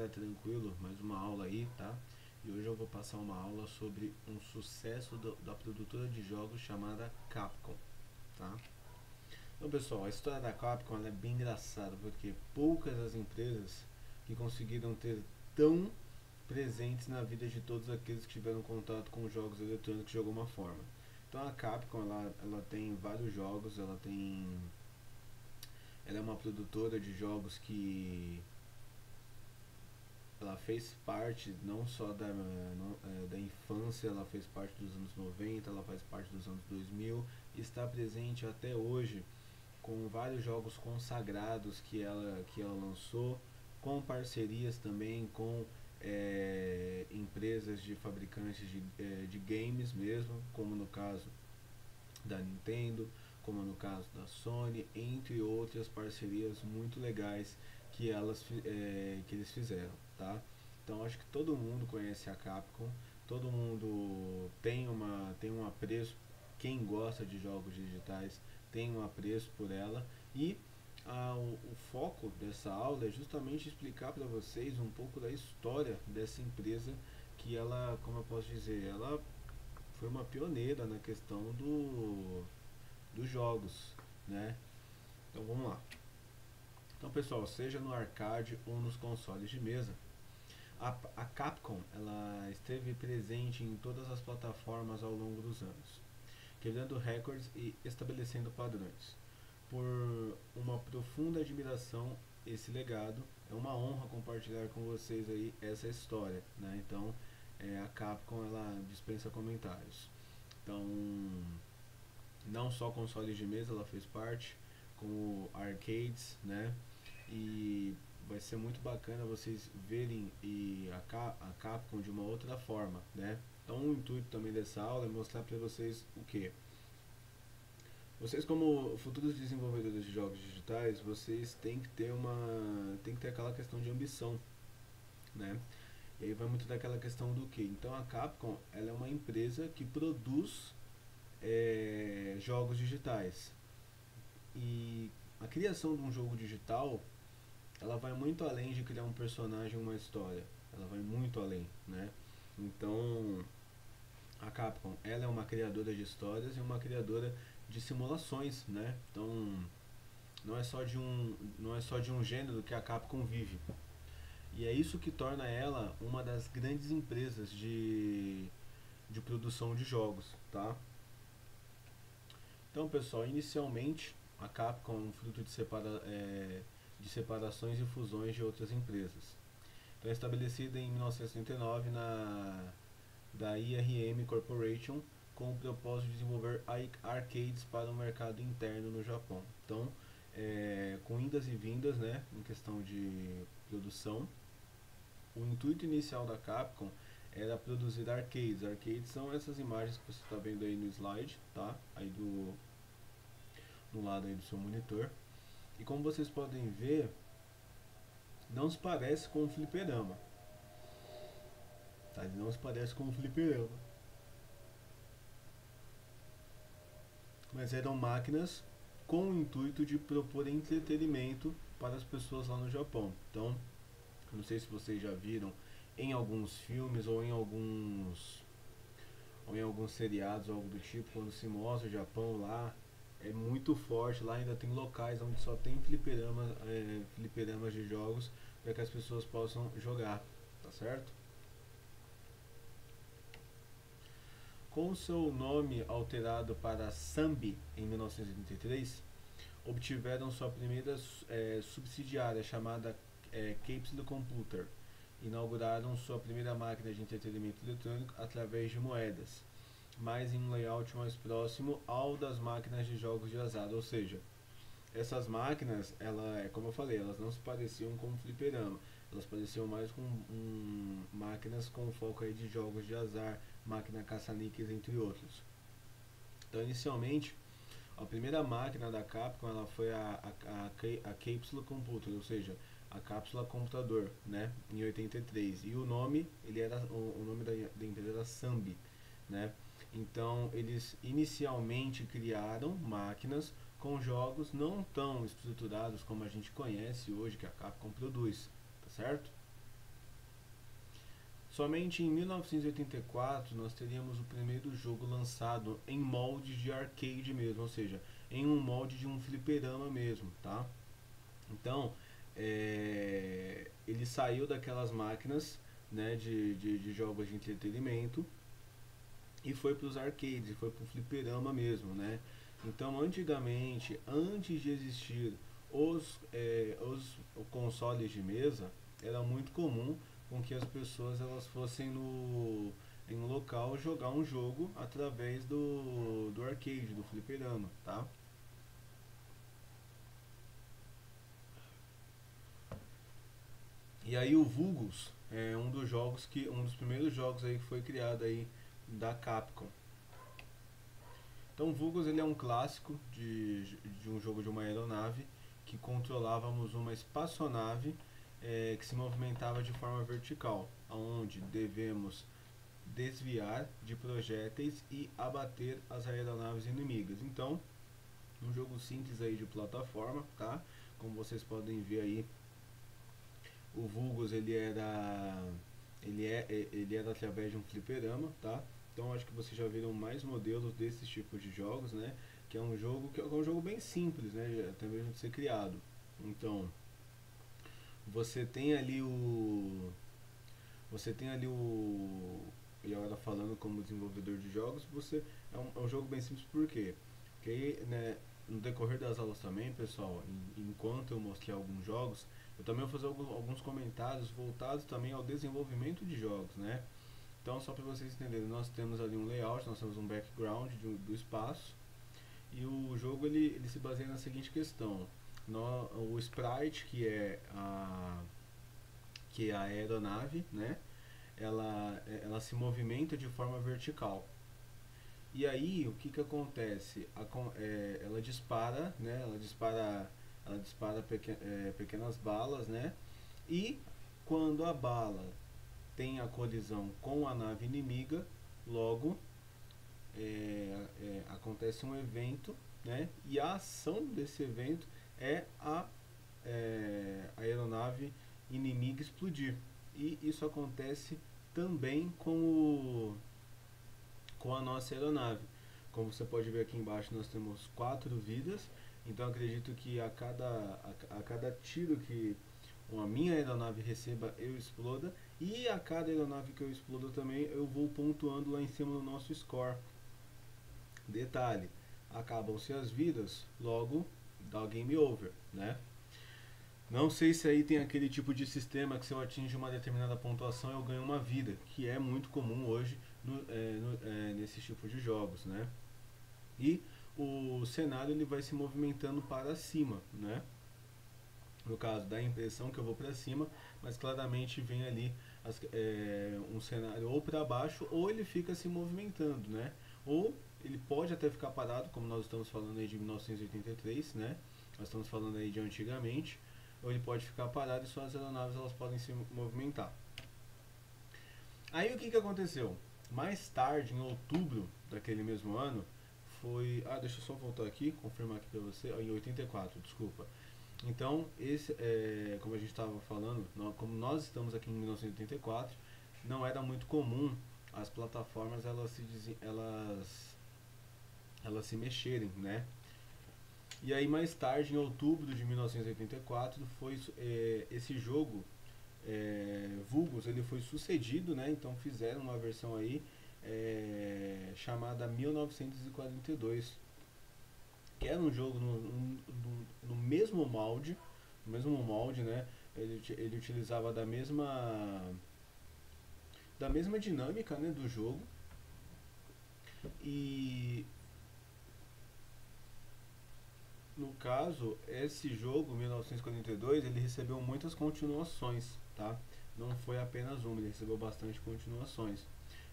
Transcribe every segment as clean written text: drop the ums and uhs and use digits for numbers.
tranquilo, mais uma aula aí, tá? E hoje eu vou passar uma aula sobre um sucesso da produtora de jogos chamada Capcom, tá? Então, pessoal, a história da Capcom ela é bem engraçada, porque poucas as empresas que conseguiram ter tão presentes na vida de todos aqueles que tiveram contato com jogos eletrônicos de alguma forma. Então a Capcom ela tem vários jogos, ela é uma produtora de jogos que ela fez parte não só da infância, ela fez parte dos anos 90, ela faz parte dos anos 2000, está presente até hoje com vários jogos consagrados que ela lançou, com parcerias também com empresas de fabricantes de games mesmo, como no caso da Nintendo, como no caso da Sony, entre outras parcerias muito legais que eles fizeram, tá? Então acho que todo mundo conhece a Capcom, todo mundo tem um apreço, quem gosta de jogos digitais tem um apreço por ela e o foco dessa aula é justamente explicar para vocês um pouco da história dessa empresa que ela, como eu posso dizer, ela foi uma pioneira na questão dos jogos, né? Então vamos lá. Então pessoal, seja no arcade ou nos consoles de mesa, a Capcom ela esteve presente em todas as plataformas ao longo dos anos, quebrando recordes e estabelecendo padrões. Por uma profunda admiração esse legado, é uma honra compartilhar com vocês aí essa história, né? Então a Capcom ela dispensa comentários. Então não só consoles de mesa ela fez parte, como arcades, né? E vai ser muito bacana vocês verem a Capcom de uma outra forma, né? Então o intuito também dessa aula é mostrar para vocês o que? Vocês como futuros desenvolvedores de jogos digitais, vocês têm que ter aquela questão de ambição, né? E aí vai muito daquela questão do que? Então a Capcom ela é uma empresa que produz jogos digitais. E a criação de um jogo digital, ela vai muito além de criar um personagem, uma história. Ela vai muito além, né? Então, a Capcom, ela é uma criadora de histórias e uma criadora de simulações, né? Então, não é só de um gênero que a Capcom vive. E é isso que torna ela uma das grandes empresas de produção de jogos, tá? Então, pessoal, inicialmente a Capcom é um fruto de separações e fusões de outras empresas. Então, é estabelecida em 1939 da IRM Corporation com o propósito de desenvolver arcades para o mercado interno no Japão. Então, com indas e vindas, né, em questão de produção, o intuito inicial da Capcom era produzir arcades. Arcades são essas imagens que você está vendo aí no slide, tá? Aí do lado aí do seu monitor. E como vocês podem ver, não se parece com um fliperama. Tá? Ele não se parece com um fliperama. Mas eram máquinas com o intuito de propor entretenimento para as pessoas lá no Japão. Então, não sei se vocês já viram em alguns filmes ou em alguns seriados ou algo do tipo, quando se mostra o Japão lá, é muito forte, lá ainda tem locais onde só tem fliperamas de jogos para que as pessoas possam jogar, tá certo? Com seu nome alterado para Sambi em 1983, obtiveram sua primeira subsidiária chamada Capsule Computer. Inauguraram sua primeira máquina de entretenimento eletrônico através de moedas, mas em um layout mais próximo ao das máquinas de jogos de azar, ou seja, essas máquinas, como eu falei, elas não se pareciam com um fliperama, elas pareciam mais com máquinas com foco aí de jogos de azar, máquina caça-níqueis, entre outros. Então, inicialmente, a primeira máquina da Capcom ela foi a Capsule Computer, ou seja, a cápsula computador, né, em 83. E o nome, o nome da empresa era Sambi, né? Então, eles inicialmente criaram máquinas com jogos não tão estruturados como a gente conhece hoje que a Capcom produz, tá certo? Somente em 1984 nós teríamos o primeiro jogo lançado em molde de arcade mesmo, ou seja, em um molde de um fliperama mesmo, tá? Então, ele saiu daquelas máquinas, né, de jogos de entretenimento e foi para os arcades, foi para o fliperama mesmo, né? Então, antigamente, antes de existir os consoles de mesa, era muito comum com que as pessoas elas fossem no em um local jogar um jogo através do arcade, do fliperama, tá? E aí o Vulgus é um dos primeiros jogos aí que foi criado aí da Capcom. Então o Vulgus ele é um clássico de um jogo de uma aeronave que controlávamos uma espaçonave que se movimentava de forma vertical, onde devemos desviar de projéteis e abater as aeronaves inimigas. Então, um jogo simples aí de plataforma, tá? Como vocês podem ver aí, o Vulgus ele era através de um fliperama, tá? Então acho que vocês já viram mais modelos desses tipos de jogos, né? Que é um jogo bem simples, né? Até mesmo de ser criado. Então você tem ali o você tem ali o e agora falando como desenvolvedor de jogos, você é um jogo bem simples por quê? Porque aí, né, no decorrer das aulas também, pessoal, enquanto eu mostrei alguns jogos, eu também vou fazer alguns comentários voltados também ao desenvolvimento de jogos, né? Então, só para vocês entenderem, nós temos ali um layout, nós temos um background do espaço e o jogo ele se baseia na seguinte questão: o sprite, que é a aeronave, né? Ela se movimenta de forma vertical. E aí o que acontece? Ela dispara, né? Ela dispara pequenas balas, né? E quando a bala tem a colisão com a nave inimiga, logo acontece um evento, né? E a ação desse evento é a aeronave inimiga explodir. E isso acontece também com a nossa aeronave. Como você pode ver aqui embaixo, nós temos 4 vidas. Então acredito que a cada tiro que a minha aeronave receba, eu exploda. E a cada aeronave que eu explodo também, eu vou pontuando lá em cima no nosso score. Detalhe, acabam-se as vidas, logo dá o game over, né? Não sei se aí tem aquele tipo de sistema que se eu atinge uma determinada pontuação eu ganho uma vida, que é muito comum hoje nesse tipo de jogos, né? E o cenário ele vai se movimentando para cima, né? No caso, dá a impressão que eu vou para cima, mas claramente vem ali um cenário ou para baixo ou ele fica se movimentando, né? Ou ele pode até ficar parado, como nós estamos falando aí de 1983, né? Nós estamos falando aí de antigamente, ou ele pode ficar parado e só as aeronaves elas podem se movimentar. Aí o que aconteceu? Mais tarde, em outubro daquele mesmo ano, foi... Ah, deixa eu só voltar aqui, confirmar aqui pra você. Em 84, desculpa. Então, como a gente estava falando, como nós estamos aqui em 1984, não era muito comum as plataformas elas se mexerem, né? E aí mais tarde, em outubro de 1984, foi esse jogo Vulgus, ele foi sucedido, né? Então fizeram uma versão aí chamada 1942, que era um jogo no mesmo molde, né? Ele utilizava da mesma dinâmica, né, do jogo. E no caso, esse jogo 1942, ele recebeu muitas continuações, tá? Não foi apenas uma, ele recebeu bastante continuações.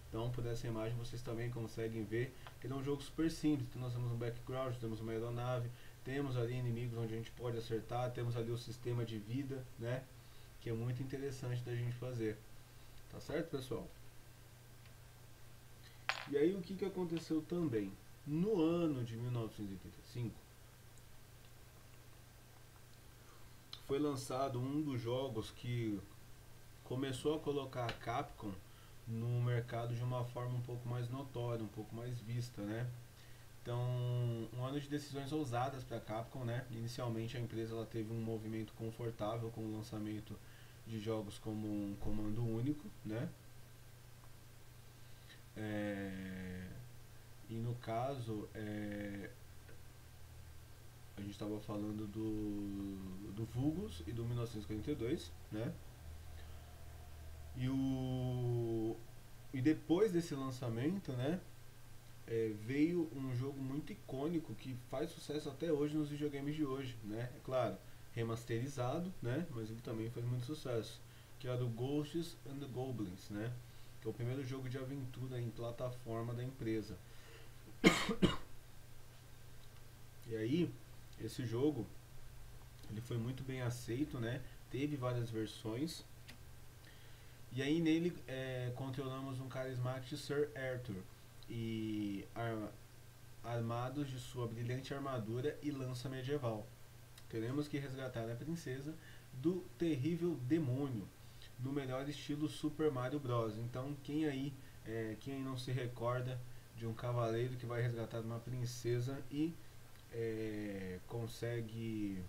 Então, por essa imagem vocês também conseguem ver que ele é um jogo super simples. Então, nós temos um background, temos uma aeronave, temos ali inimigos onde a gente pode acertar, temos ali o sistema de vida, né? Que é muito interessante da gente fazer. Tá certo, pessoal? E aí, o que aconteceu também? No ano de 1985, foi lançado um dos jogos que começou a colocar a Capcom no mercado de uma forma um pouco mais notória, um pouco mais vista, né? Então, um ano de decisões ousadas para a Capcom, né? Inicialmente a empresa ela teve um movimento confortável com o lançamento de jogos como um comando único, né? É, e no caso, a gente estava falando do Vulgus e do 1942, né? E, e depois desse lançamento, né? Veio um jogo muito icônico que faz sucesso até hoje nos videogames de hoje, né? É claro, remasterizado, né? Mas ele também faz muito sucesso, que era o Ghosts and the Goblins, né? Que é o primeiro jogo de aventura em plataforma da empresa. E aí, esse jogo, ele foi muito bem aceito, né? Teve várias versões. E aí nele controlamos um carismático Sir Arthur e armados de sua brilhante armadura e lança medieval. Teremos que resgatar a princesa do terrível demônio, no melhor estilo Super Mario Bros. Então quem aí não se recorda de um cavaleiro que vai resgatar uma princesa e consegue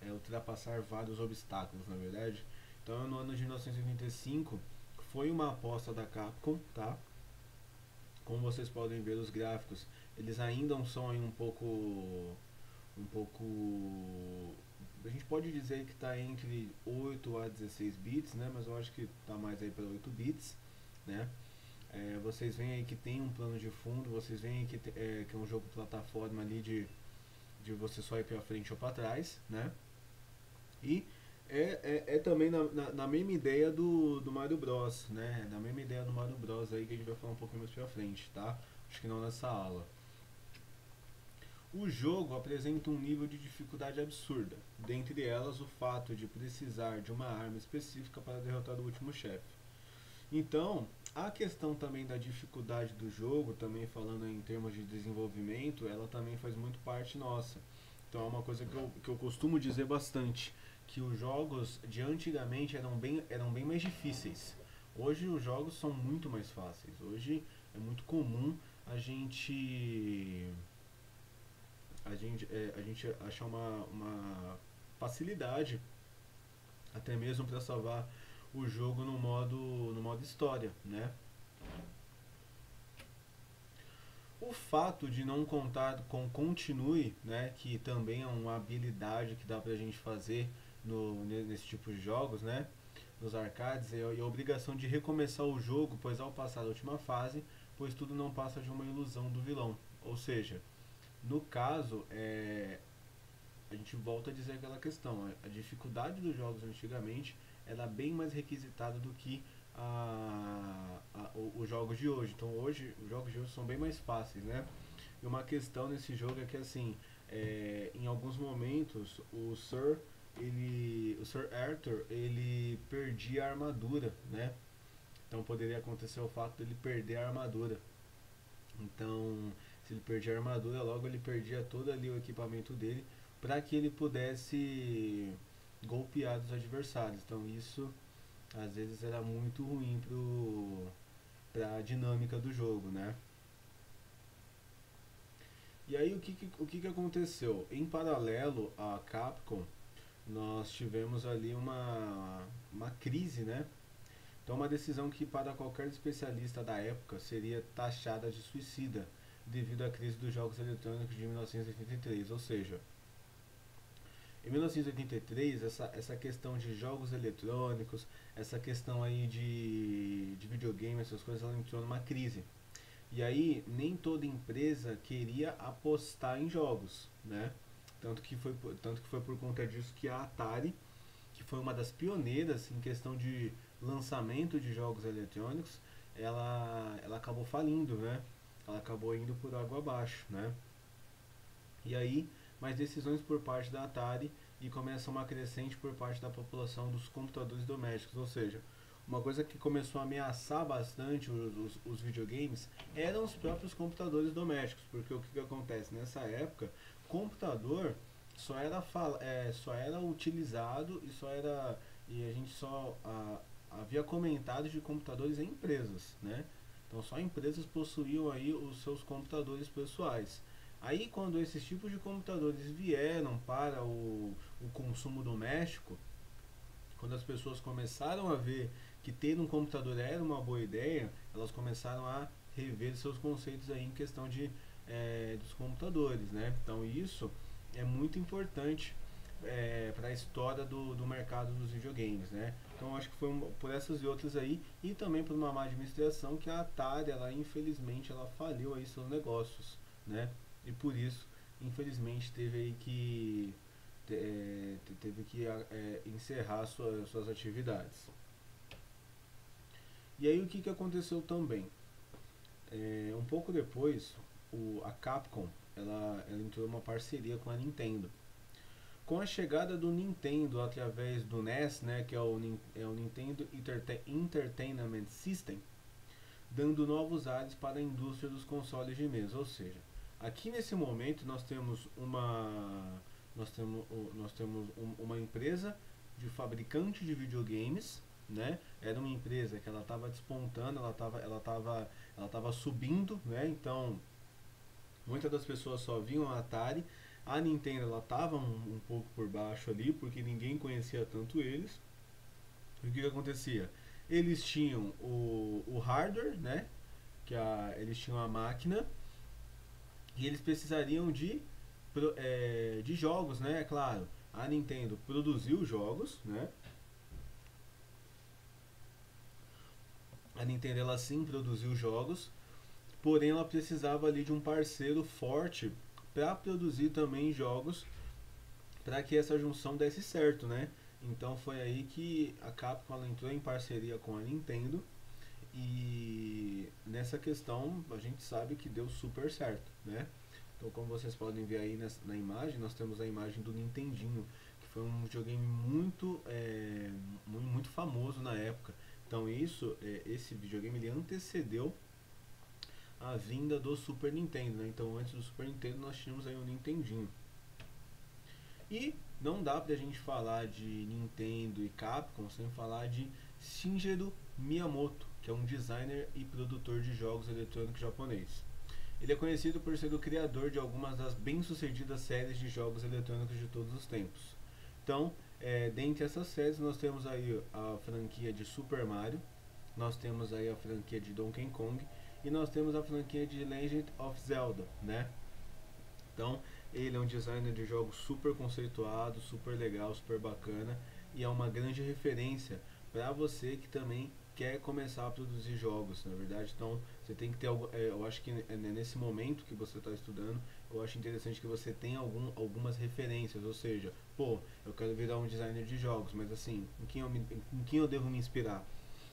ultrapassar vários obstáculos, na verdade. Então, no ano de 1985, foi uma aposta da Capcom, tá? Como vocês podem ver, os gráficos, eles ainda são aí um pouco, a gente pode dizer que está entre 8 a 16 bits, né? Mas eu acho que está mais aí para 8 bits, né? Vocês veem aí que tem um plano de fundo, vocês veem aí que é um jogo plataforma ali de você só ir para frente ou para trás, né? E é também na mesma ideia do Mario Bros, né? Na mesma ideia do Mario Bros aí que a gente vai falar um pouquinho mais pra frente, tá? Acho que não nessa aula. O jogo apresenta um nível de dificuldade absurda, dentre elas o fato de precisar de uma arma específica para derrotar o último chefe. Então, a questão também da dificuldade do jogo, também falando em termos de desenvolvimento, ela também faz muito parte nossa. Então é uma coisa que eu costumo dizer bastante, que os jogos de antigamente eram bem mais difíceis. Hoje os jogos são muito mais fáceis. Hoje é muito comum a gente a gente achar uma facilidade até mesmo para salvar o jogo no modo história, né? O fato de não contar com continue, né, que também é uma habilidade que dá pra gente fazer nesse tipo de jogos, né, nos arcades, e a obrigação de recomeçar o jogo, pois ao passar a última fase, pois tudo não passa de uma ilusão do vilão. Ou seja, no caso, a gente volta a dizer aquela questão, a dificuldade dos jogos antigamente era bem mais requisitada do que os jogos de hoje. Então hoje os jogos de hoje são bem mais fáceis, né? E uma questão nesse jogo é que assim, em alguns momentos o Sir Arthur ele perdia a armadura, né? Então poderia acontecer o fato dele perder a armadura. Então, se ele perdia a armadura, logo ele perdia todo ali o equipamento dele para que ele pudesse golpear os adversários. Então isso às vezes era muito ruim para a dinâmica do jogo, né? E aí o que aconteceu? Em paralelo à Capcom, nós tivemos ali uma crise, né? Então uma decisão que para qualquer especialista da época seria taxada de suicida devido à crise dos jogos eletrônicos de 1983, ou seja, em 1983, essa questão de jogos eletrônicos, essa questão aí de videogame, essas coisas, ela entrou numa crise. E aí, nem toda empresa queria apostar em jogos, né? Tanto que foi por conta disso que a Atari, que foi uma das pioneiras em questão de lançamento de jogos eletrônicos, ela acabou falindo, né? Ela acabou indo por água abaixo, né? E aí, mais decisões por parte da Atari e começa uma crescente por parte da população dos computadores domésticos, ou seja, uma coisa que começou a ameaçar bastante os videogames eram os próprios computadores domésticos, porque o que acontece nessa época, computador só era utilizado e só era e a gente só havia comentado de computadores em empresas, né? Então só empresas possuíam aí os seus computadores pessoais. Aí quando esses tipos de computadores vieram para o consumo doméstico, quando as pessoas começaram a ver que ter um computador era uma boa ideia, elas começaram a rever seus conceitos aí em questão dos computadores, né? Então isso é muito importante para a história do mercado dos videogames, né? Então acho que foi por essas e outras aí, e também por uma má administração que a Atari, ela infelizmente ela faliu aí seus negócios, né? E por isso, infelizmente, teve que encerrar suas atividades. E aí o que aconteceu também? Um pouco depois, a Capcom ela entrou numa parceria com a Nintendo. Com a chegada do Nintendo através do NES, né, que é o Nintendo Entertainment System, dando novos ares para a indústria dos consoles de mesa. Ou seja, aqui nesse momento nós temos uma empresa de fabricante de videogames, né? Era uma empresa que ela estava despontando, ela tava subindo, né? Então muitas das pessoas só viam a Atari. A Nintendo ela estava um pouco por baixo ali, porque ninguém conhecia tanto eles. E o que acontecia? Eles tinham o hardware, né? Eles tinham a máquina e eles precisariam de jogos, né? É claro, a Nintendo produziu jogos, né? A Nintendo ela sim produziu jogos, porém ela precisava ali de um parceiro forte para produzir também jogos para que essa junção desse certo, né? Então foi aí que a Capcom ela entrou em parceria com a Nintendo e nessa questão a gente sabe que deu super certo, né? Então como vocês podem ver aí na imagem, nós temos a imagem do Nintendinho, que foi um videogame muito famoso na época. Então esse videogame ele antecedeu a vinda do Super Nintendo, né? Então antes do Super Nintendo nós tínhamos aí o Nintendinho. E não dá pra gente falar de Nintendo e Capcom sem falar de Shigeru Miyamoto, que é um designer e produtor de jogos eletrônicos japonês. Ele é conhecido por ser o criador de algumas das bem-sucedidas séries de jogos eletrônicos de todos os tempos. Então, dentre essas séries nós temos aí a franquia de Super Mario, nós temos aí a franquia de Donkey Kong e nós temos a franquia de Legend of Zelda, né? Então, ele é um designer de jogos super conceituado, super legal, super bacana e é uma grande referência para você que também quer começar a produzir jogos, na verdade. Então, você tem que ter eu acho que nesse momento que você está estudando, eu acho interessante que você tenha algumas referências, ou seja, pô, eu quero virar um designer de jogos, mas assim, em quem eu devo me inspirar?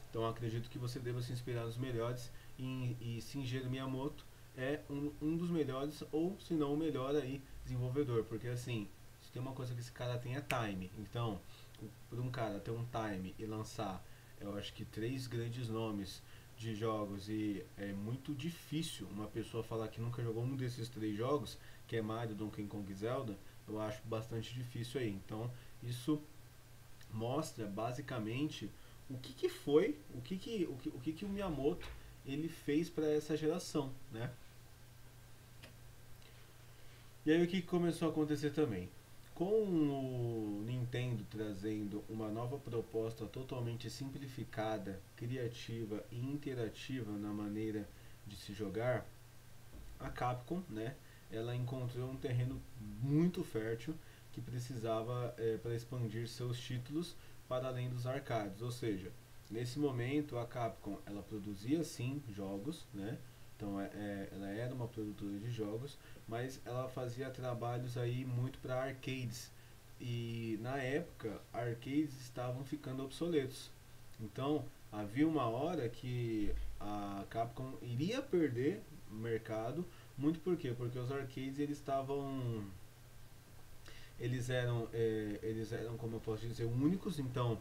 Então, eu acredito que você deva se inspirar nos melhores e Shigeru Miyamoto é um dos melhores, ou se não o melhor aí, desenvolvedor, porque assim, se tem uma coisa que esse cara tem é time. Então, por um cara ter um time e lançar, eu acho que 3 grandes nomes de jogos, e é muito difícil uma pessoa falar que nunca jogou um desses 3 jogos, que é Mario, Donkey Kong e Zelda, eu acho bastante difícil aí. Então, isso mostra basicamente o que o Miyamoto ele fez para essa geração, né? E aí o que começou a acontecer também? Com o Nintendo trazendo uma nova proposta totalmente simplificada, criativa e interativa na maneira de se jogar, a Capcom, né, ela encontrou um terreno muito fértil que precisava para expandir seus títulos para além dos arcades, ou seja, nesse momento a Capcom ela produzia sim jogos, né? Então ela era uma produtora de jogos, mas ela fazia trabalhos aí muito para arcades. E na época, arcades estavam ficando obsoletos. Então havia uma hora que a Capcom iria perder o mercado, muito por quê? Porque os arcades eles eram, como eu posso dizer, únicos. Então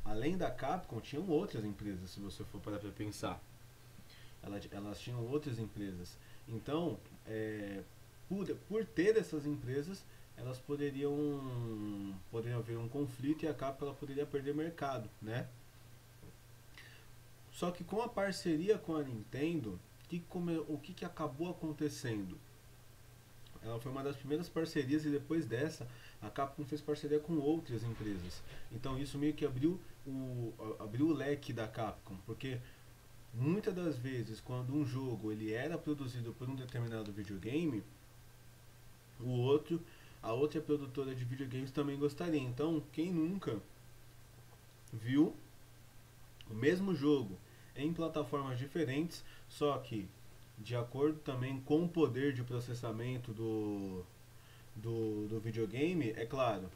além da Capcom tinham outras empresas, se você for parar para pensar. Elas tinham outras empresas. Então, por ter essas empresas, elas poderiam haver um conflito e a Capcom ela poderia perder mercado, né? Só que com a parceria com a Nintendo, o que acabou acontecendo? Ela foi uma das primeiras parcerias e depois dessa a Capcom fez parceria com outras empresas. Então isso meio que abriu o leque da Capcom, porque muitas das vezes quando um jogo ele era produzido por um determinado videogame, o outro, a outra produtora de videogames também gostaria. Então quem nunca viu o mesmo jogo em plataformas diferentes, só que de acordo também com o poder de processamento do videogame, é claro,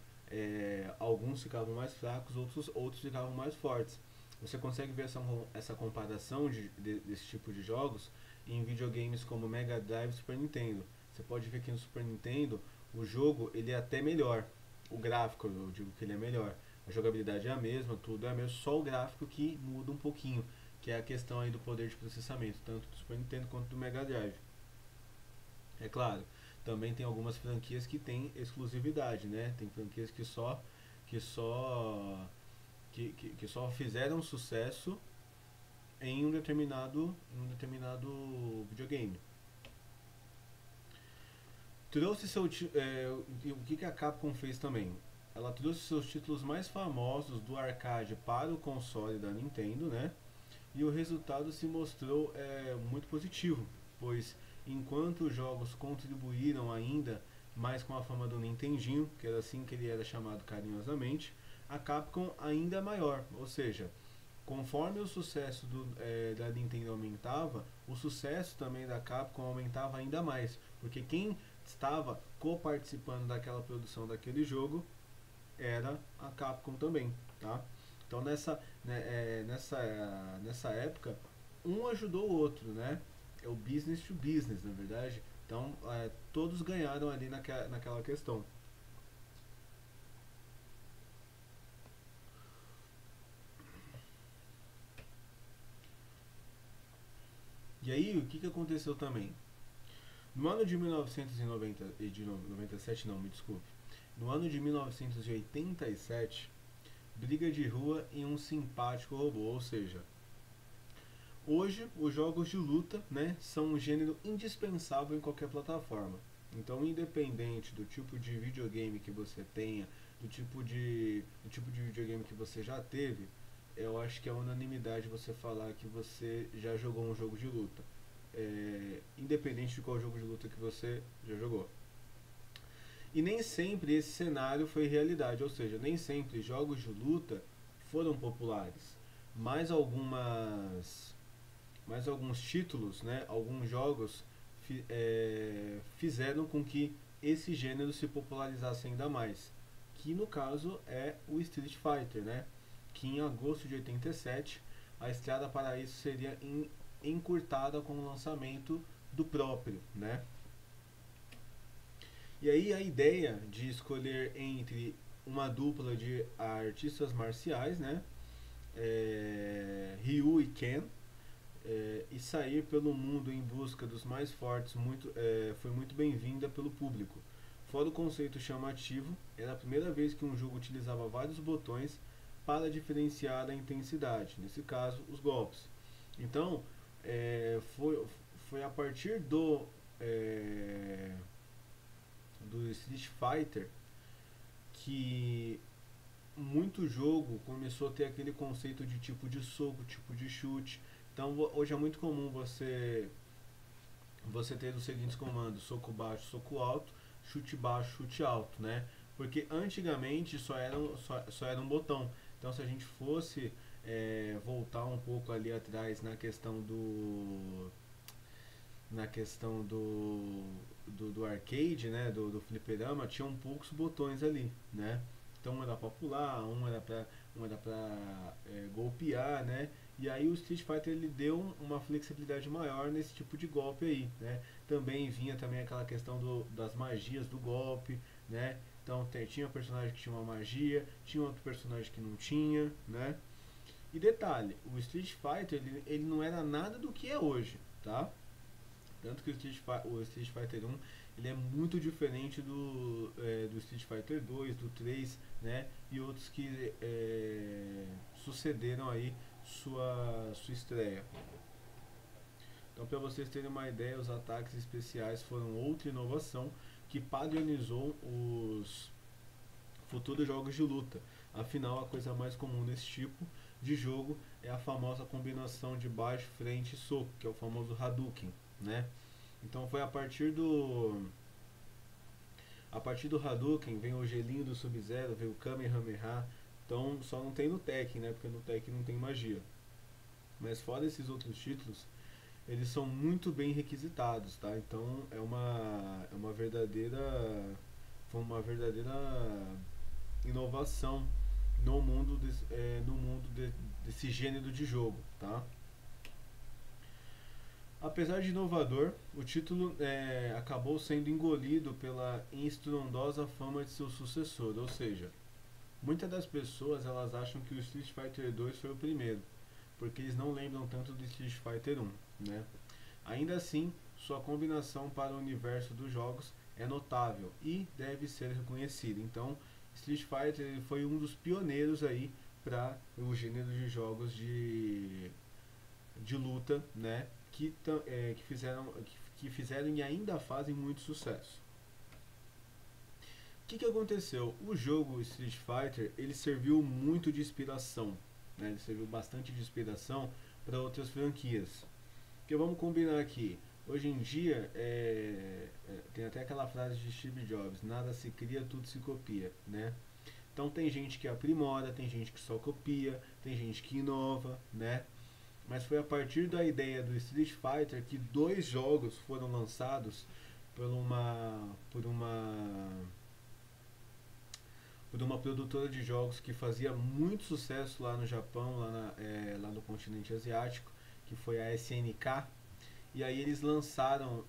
alguns ficavam mais fracos, outros ficavam mais fortes. Você consegue ver essa comparação desse tipo de jogos em videogames como Mega Drive e Super Nintendo. Você pode ver que no Super Nintendo o jogo ele é até melhor. O gráfico, eu digo que ele é melhor. A jogabilidade é a mesma, tudo é a mesma, só o gráfico que muda um pouquinho, que é a questão aí do poder de processamento, tanto do Super Nintendo quanto do Mega Drive. É claro, também tem algumas franquias que têm exclusividade, né? Tem franquias que só que só fizeram sucesso em um determinado videogame. Trouxe o que a Capcom fez também? Ela trouxe seus títulos mais famosos do arcade para o console da Nintendo, né? E o resultado se mostrou muito positivo, pois enquanto os jogos contribuíram ainda mais com a fama do Nintendinho, que era assim que ele era chamado carinhosamente, a Capcom ainda maior, ou seja, conforme o sucesso da Nintendo aumentava, o sucesso também da Capcom aumentava ainda mais, porque quem estava co-participando daquela produção daquele jogo era a Capcom também, tá? Então nessa época um ajudou o outro, né? É o business to business, na verdade. Então todos ganharam ali naquela questão. E aí o que aconteceu também? No ano de 1990 e de 97, não, me desculpe. No ano de 1987, briga de rua em um simpático robô, ou seja, hoje os jogos de luta, né, são um gênero indispensável em qualquer plataforma. Então, independente do tipo de videogame que você tenha, do tipo de videogame que você já teve, eu acho que é unanimidade você falar que você já jogou um jogo de luta. Independente de qual jogo de luta que você já jogou. E nem sempre esse cenário foi realidade, ou seja, nem sempre jogos de luta foram populares. Mais alguns títulos, né, alguns jogos fizeram com que esse gênero se popularizasse ainda mais, que no caso é o Street Fighter, né, que em agosto de 87 a estrada para isso seria encurtada com o lançamento do próprio, né? E aí a ideia de escolher entre uma dupla de artistas marciais, né, Ryu e Ken, e sair pelo mundo em busca dos mais fortes foi muito bem-vinda pelo público. Fora o conceito chamativo, era a primeira vez que um jogo utilizava vários botões para diferenciar a intensidade, nesse caso, os golpes. Então, foi a partir do Street Fighter que muito jogo começou a ter aquele conceito de tipo de soco, tipo de chute. Então hoje é muito comum você ter os seguintes comandos: soco baixo, soco alto, chute baixo, chute alto, né? Porque antigamente só era um botão. Então se a gente fosse voltar um pouco ali atrás na questão do arcade, né, do fliperama, tinham poucos botões ali, né? Então um era para pular, um era para golpear, né? E aí o Street Fighter ele deu uma flexibilidade maior nesse tipo de golpe aí, né? Também vinha também aquela questão das magias do golpe, né? Então tinha um personagem que tinha uma magia, tinha outro personagem que não tinha, né? E detalhe, o Street Fighter ele não era nada do que é hoje, tá? Tanto que o Street Fighter 1 ele é muito diferente do Street Fighter 2, do 3, né, e outros que sucederam aí sua estreia. Então, para vocês terem uma ideia, os ataques especiais foram outra inovação que padronizou os futuros jogos de luta. Afinal, a coisa mais comum nesse tipo de jogo é a famosa combinação de baixo, frente e soco, que é o famoso Hadouken, né? Então foi a partir do Hadouken vem o gelinho do Sub-Zero, vem o Kamehameha. Então só não tem no Tekken, né? Porque no Tekken não tem magia. Mas fora esses outros títulos, eles são muito bem requisitados, tá? Então foi uma verdadeira inovação no mundo desse gênero de jogo, tá? Apesar de inovador, o título acabou sendo engolido pela estrondosa fama de seu sucessor, ou seja, muitas das pessoas elas acham que o Street Fighter 2 foi o primeiro, porque eles não lembram tanto do Street Fighter 1, né? Ainda assim, sua combinação para o universo dos jogos é notável e deve ser reconhecida. Então, Street Fighter ele foi um dos pioneiros aí para o gênero de jogos de luta, né? Que fizeram e ainda fazem muito sucesso. O que aconteceu? O jogo Street Fighter ele serviu muito de inspiração, né? Ele serviu bastante de inspiração para outras franquias. Porque vamos combinar aqui, hoje em dia tem até aquela frase de Steve Jobs: nada se cria, tudo se copia, né? Então tem gente que aprimora, tem gente que só copia, tem gente que inova, né? Mas foi a partir da ideia do Street Fighter que 2 jogos foram lançados por uma produtora de jogos que fazia muito sucesso lá no Japão, lá no continente asiático, que foi a SNK. E aí eles lançaram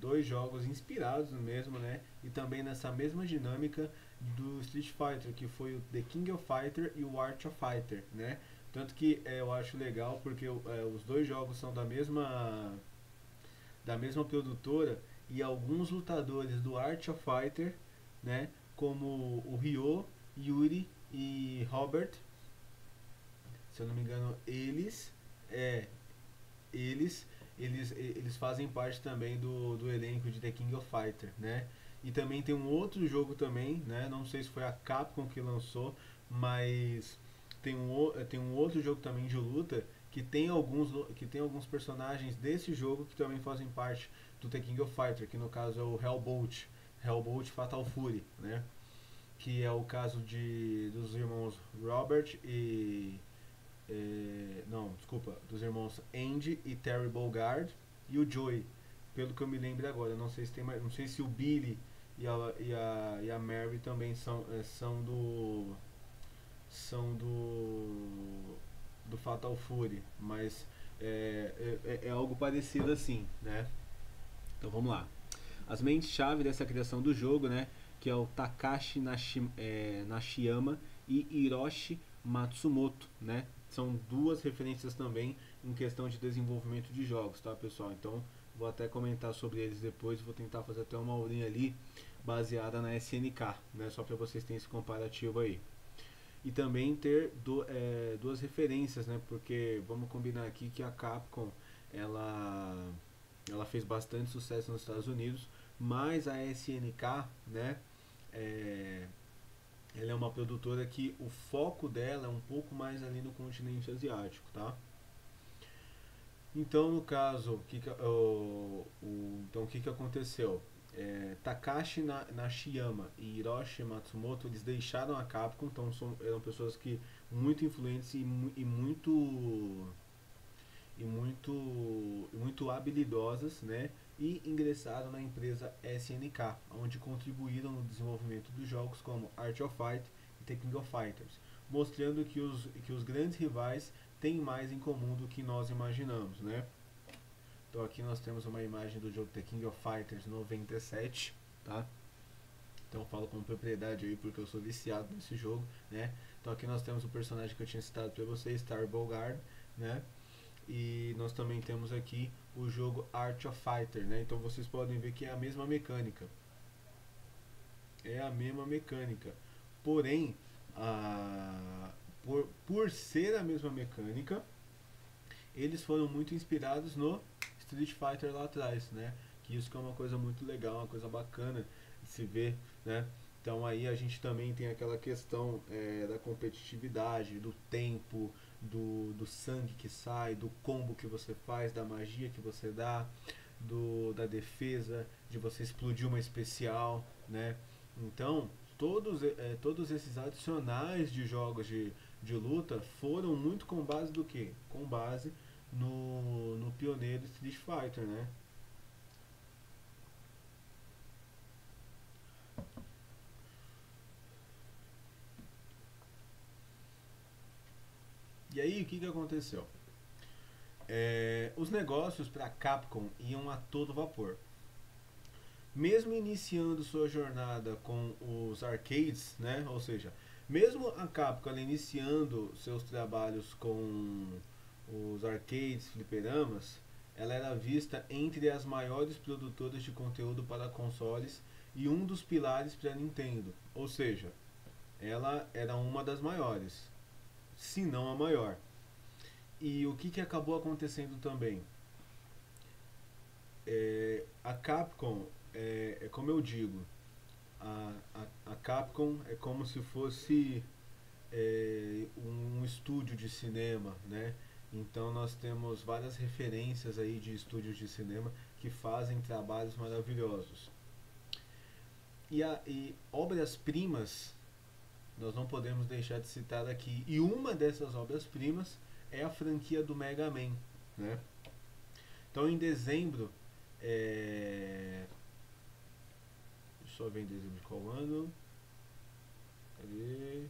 2 jogos inspirados mesmo, né? E também nessa mesma dinâmica do Street Fighter, que foi o The King of Fighter e o Art of Fighter, né? Tanto que eu acho legal porque os 2 jogos são da mesma produtora, e alguns lutadores do Art of Fighter, né? Como o Ryo, Yuri e Robert, se eu não me engano, eles eles fazem parte também do elenco de The King of Fighter, né? E também tem um outro jogo também, né? Não sei se foi a Capcom que lançou, mas tem um outro jogo também de luta que tem alguns personagens desse jogo que também fazem parte do The King of Fighter, que no caso é o Hellbolt Fatal Fury, né? Que é o caso dos irmãos Robert e não, desculpa, dos irmãos Andy e Terry Bogard e o Joey, pelo que eu me lembro agora. Não sei se tem mais, não sei se o Billy e a Mary também são do Fatal Fury, mas é algo parecido assim, né? Então vamos lá. As mentes-chave dessa criação do jogo, né? Que é o Takashi Nishiyama e Hiroshi Matsumoto, né? São 2 referências também em questão de desenvolvimento de jogos, tá, pessoal? Então vou até comentar sobre eles depois, vou tentar fazer até uma aulinha ali baseada na SNK, né? Só para vocês terem esse comparativo aí. E também ter 2 referências, né? Porque vamos combinar aqui que a Capcom ela fez bastante sucesso nos Estados Unidos, mas a SNK, né? Ela é uma produtora que o foco dela é um pouco mais ali no continente asiático, tá? Então, no caso, o que aconteceu? Takashi Nishiyama e Hiroshi Matsumoto eles deixaram a Capcom, então eram pessoas que muito influentes e muito habilidosas, né? E ingressaram na empresa SNK, onde contribuíram no desenvolvimento dos jogos como Art of Fight e The King of Fighters, mostrando que os grandes rivais têm mais em comum do que nós imaginamos, né? Então aqui nós temos uma imagem do jogo The King of Fighters 97, tá? Então eu falo com propriedade aí porque eu sou viciado nesse jogo, né? Então aqui nós temos o personagem que eu tinha citado para vocês, Star Bogard, né? E nós também temos aqui o jogo Art of Fighter, né? Então vocês podem ver que é a mesma mecânica. É a mesma mecânica. Porém, por ser a mesma mecânica, eles foram muito inspirados no Street Fighter lá atrás, né? Que isso que é uma coisa muito legal, uma coisa bacana de se ver, né? Então aí a gente também tem aquela questão da competitividade, do tempo, do sangue que sai, do combo que você faz, da magia que você dá, da defesa, de você explodir uma especial, né? Então, todos esses adicionais de jogos de luta foram muito com base do que? Com base no pioneiro Street Fighter, né? E aí, o que aconteceu? Os negócios para Capcom iam a todo vapor. Mesmo iniciando sua jornada com os arcades, né? Ou seja, mesmo a Capcom ela iniciando seus trabalhos com os arcades, fliperamas, ela era vista entre as maiores produtoras de conteúdo para consoles e um dos pilares para a Nintendo. Ou seja, ela era uma das maiores, se não a maior. E o que acabou acontecendo também? A Capcom, como eu digo, a Capcom é como se fosse um estúdio de cinema, né? Então nós temos várias referências aí de estúdios de cinema que fazem trabalhos maravilhosos. E obras-primas nós não podemos deixar de citar aqui. E uma dessas obras-primas é a franquia do Mega Man, né? Então em dezembro, deixa eu só ver em dezembro de qual ano? Cadê?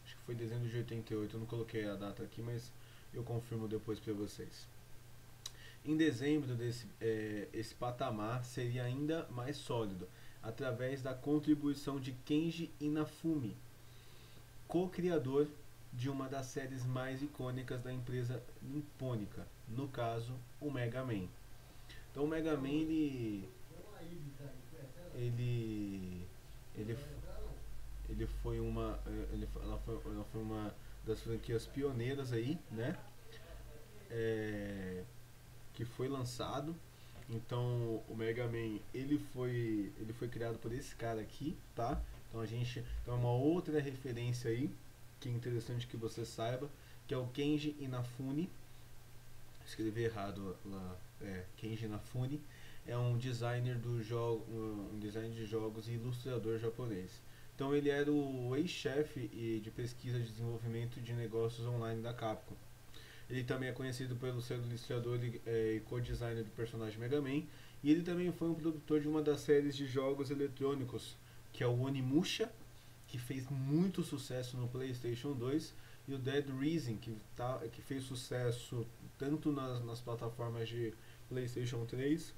Acho que foi dezembro de 88, eu não coloquei a data aqui, mas eu confirmo depois para vocês. Em dezembro, esse patamar seria ainda mais sólido, através da contribuição de Kenji Inafune, co-criador de uma das séries mais icônicas da empresa nipônica, no caso, o Mega Man. Então o Mega Man ele, ele, ele foi uma ela foi uma das franquias pioneiras aí, né? Que foi lançado. Então o Mega Man ele foi criado por esse cara aqui, tá? Então é uma outra referência aí que é interessante que você saiba, que é o Kenji Inafune. Escrevi errado lá, Kenji Inafune é um designer um designer de jogos e ilustrador japonês. Então ele era o ex-chefe de pesquisa e desenvolvimento de negócios online da Capcom. Ele também é conhecido pelo ser ilustrador e co-designer do personagem Mega Man. E ele também foi um produtor de uma das séries de jogos eletrônicos, que é o Onimusha, que fez muito sucesso no PlayStation 2, e o Dead Rising, que fez sucesso tanto nas plataformas de PlayStation 3,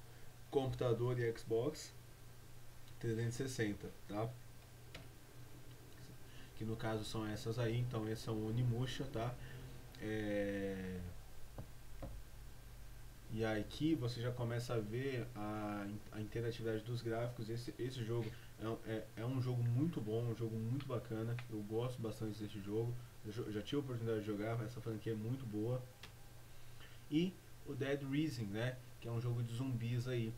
computador e Xbox 360, tá? Que no caso são essas aí, então esse é o Onimusha, tá? E aí aqui você já começa a ver a interatividade dos gráficos. Esse jogo é um jogo muito bom, um jogo muito bacana. Eu gosto bastante desse jogo. Eu já tive a oportunidade de jogar, essa franquia é muito boa. E o Dead Rising, né? Que é um jogo de zumbis aí.